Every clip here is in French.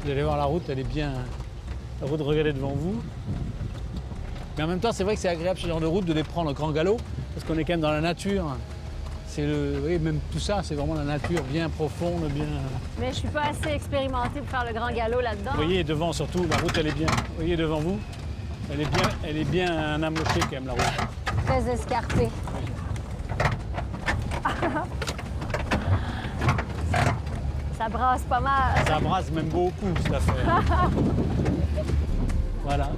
Vous allez voir la route, elle est bien... La route, regardez devant vous. Mais en même temps, c'est vrai que c'est agréable ce genre de route de les prendre au grand galop, parce qu'on est quand même dans la nature. C'est le... Oui, même tout ça, c'est vraiment la nature bien profonde, bien... Mais je suis pas assez expérimentée pour faire le grand galop là-dedans. Vous voyez devant surtout, la route elle est bien. Vous voyez devant vous, elle est bien amochée quand même la route. Très escarpée. Ça brasse pas mal. Ça brasse même beaucoup cette affaire. Voilà.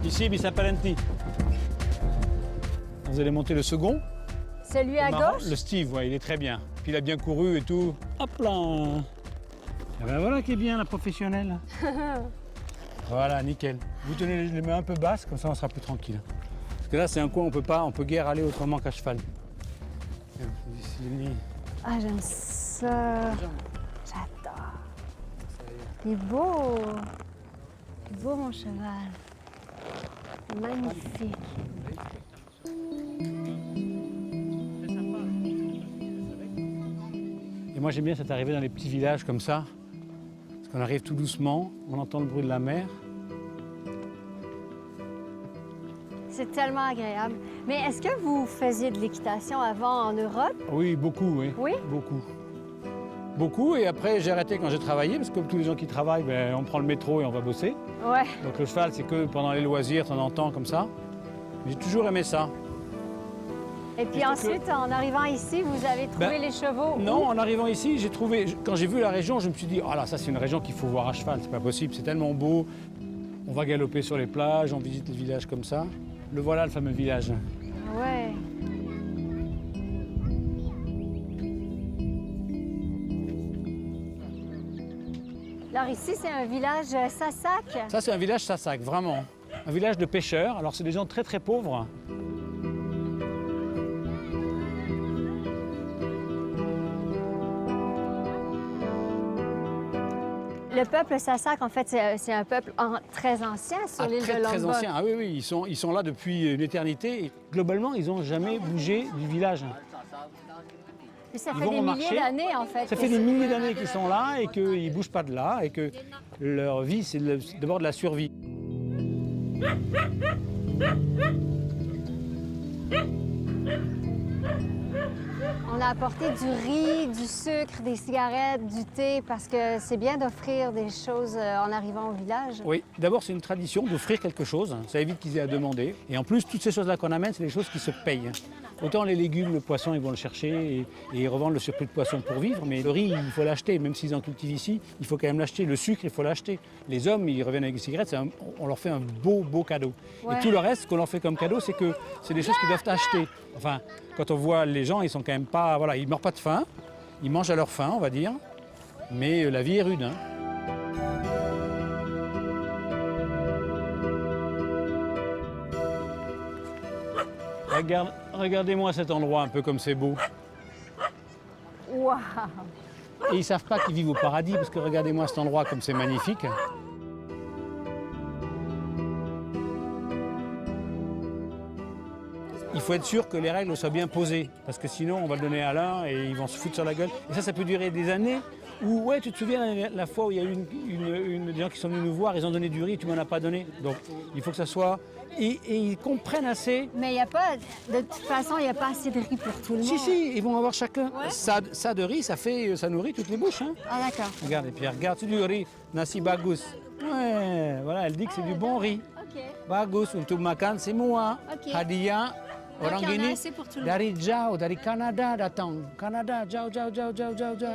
Ici, Bissapalenti. Vous allez monter le second. Celui à Marrant, gauche? le Steve, ouais, il est très bien. Puis il a bien couru et tout. Hop là. Eh ben voilà qui est bien la professionnelle. Voilà, nickel. Vous tenez les mains un peu basses, comme ça on sera plus tranquille. Parce que là, c'est un coin où on peut guère aller autrement qu'à cheval. Ah, j'aime ça. J'adore. Il est beau. Il est beau, mon cheval. Magnifique. Et moi, j'aime bien cette arrivée dans les petits villages comme ça. Parce qu'on arrive tout doucement, on entend le bruit de la mer. C'est tellement agréable. Mais est-ce que vous faisiez de l'équitation avant en Europe? Oui, beaucoup, oui. Oui? Beaucoup. Beaucoup, et après j'ai arrêté quand j'ai travaillé, parce que comme tous les gens qui travaillent, ben, on prend le métro et on va bosser. Ouais. Donc le cheval, c'est que pendant les loisirs, de temps en temps, comme ça. J'ai toujours aimé ça. Et puis Et donc, ensuite, en arrivant ici, vous avez trouvé les chevaux où? Non, en arrivant ici, j'ai trouvé... Quand j'ai vu la région, je me suis dit, oh là, ça c'est une région qu'il faut voir à cheval, c'est pas possible, c'est tellement beau. On va galoper sur les plages, on visite les villages comme ça. Le voilà, le fameux village. Ouais. Alors ici, c'est un village Sasak. Ça, c'est un village Sasak, vraiment. Un village de pêcheurs. Alors, c'est des gens très, très pauvres. Le peuple Sasak, en fait, c'est un peuple très ancien sur l'île de Très Lombok. anciens. Ah oui, oui, ils sont là depuis une éternité. Et globalement, ils n'ont jamais bougé du village. Puis ça Ils fait vont des au milliers marché. d'années, en fait. Ça fait des milliers d'années qu'ils sont là et qu'ils ne bougent pas de là et que leur vie, c'est d'abord de la survie. On a apporté du riz, du sucre, des cigarettes, du thé, parce que c'est bien d'offrir des choses en arrivant au village. Oui, d'abord, c'est une tradition d'offrir quelque chose. Ça évite qu'ils aient à demander. Et en plus, toutes ces choses-là qu'on amène, c'est des choses qui se payent. Autant les légumes, le poisson, ils vont le chercher et ils revendent le surplus de poisson pour vivre. Mais le riz, il faut l'acheter. Même s'ils en cultivent ici, il faut quand même l'acheter. Le sucre, il faut l'acheter. Les hommes, ils reviennent avec des cigarettes. On leur fait un beau, beau cadeau. Ouais. Et tout le reste, ce qu'on leur fait comme cadeau, c'est que c'est des choses qu'ils doivent acheter. Enfin, quand on voit les gens, ils sont quand même pas... Voilà, ils ne meurent pas de faim. Ils mangent à leur faim, on va dire. Mais la vie est rude, hein. Regardez-moi cet endroit un peu comme c'est beau. Waouh! Et ils ne savent pas qu'ils vivent au paradis parce que regardez-moi cet endroit comme c'est magnifique. Il faut être sûr que les règles soient bien posées parce que sinon on va le donner à l'un et ils vont se foutre sur la gueule. Et ça peut durer des années. Ou ouais, tu te souviens la fois où il y a eu des gens qui sont venus nous voir, ils ont donné du riz, tu m'en as pas donné. Donc il faut que ça soit... Et ils comprennent assez. Mais il n'y a pas... De toute façon, il n'y a pas assez de riz pour tout le monde. Si, si, ils vont avoir chacun. Ouais. Ça de riz, ça nourrit toutes les bouches. Hein. Ah, d'accord. Regarde, et puis regarde, c'est du riz, nasi bagus. Ouais, voilà, elle dit que c'est du bon riz. OK. Bagus, untuk makan semua. Ok. Hadiah, orang il y en a gini assez pour tout le dari jauh, dari Kanada datang. Kanada, jauh, jauh, jauh, jauh, jauh, jauh.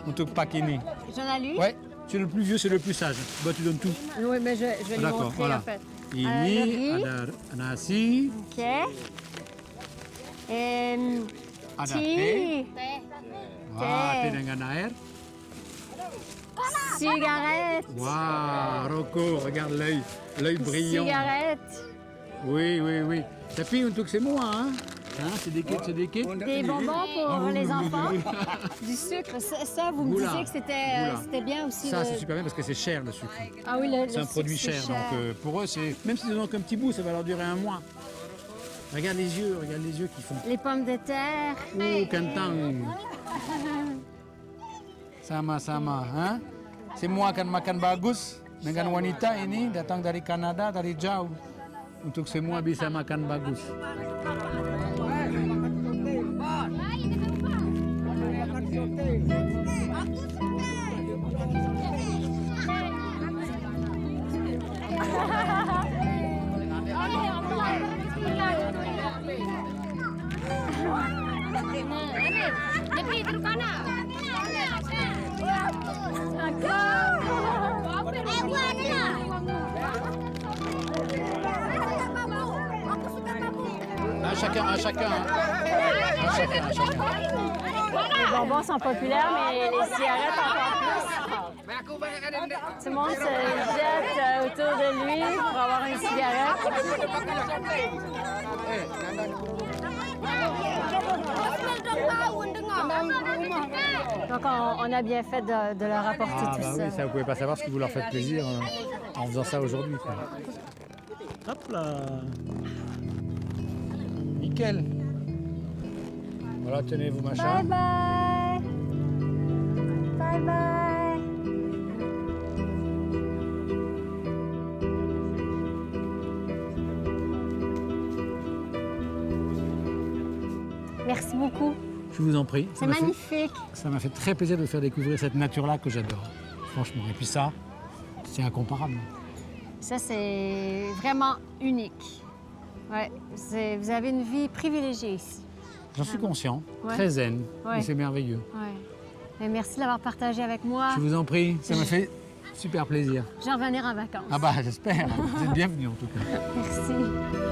Untuk Pak ini. J'en ai lu? Ouais, c'est le plus vieux, c'est le plus sage. Bah, tu donnes tout. Oui, mais je vais lui D'accord, montrer, voilà. en fait. Ini le riz. ada nasi, OK. ada Tea. teh. Wah, teh dengan air. Cigarette. Waouh, Rocco, regarde l'œil brillant. Cigarette. Oui, oui, oui. Tapi untuk semua, hein. Hein, sedikit. Des bonbons pour oui, les oui, enfants. oui, Du sucre. Ça, vous me Goula. disiez que Goula. c'était bien aussi. Ça, c'est super bien parce que c'est cher le sucre. Ah oui, le C'est un sucre, produit c'est cher, donc pour eux, c'est même s'ils en ont qu'un petit bout, ça va leur durer un mois. regarde les yeux qui font. Les pommes de terre. Oh, kentang. Sama-sama, hein? Semua akan makan bagus dengan wanita ini datang dari Kanada, dari jauh. Untuk semua bisa makan bagus. À chacun. Les bonbons sont populaires, mais les cigarettes encore plus. Tout le monde se jette autour de lui pour avoir une cigarette. Donc, on a bien fait de leur apporter tout ça. Oui, ça, vous pouvez pas savoir ce que vous leur faites plaisir en faisant ça aujourd'hui. Hop là. Nickel. Voilà, tenez vos machins. Bye bye. Bye bye. Merci beaucoup. Je vous en prie. C'est magnifique. Ça m'a fait très plaisir de vous faire découvrir cette nature-là que j'adore, franchement. Et puis ça, c'est incomparable. Ça, c'est vraiment unique. Ouais, vous avez une vie privilégiée ici. J'en suis conscient, Ouais. très zen, Ouais. et c'est merveilleux. Ouais. Mais merci de l'avoir partagé avec moi. Je vous en prie, ça m'a fait super plaisir. Je vais revenir en vacances. Ah bah j'espère, vous êtes bienvenus en tout cas. Merci.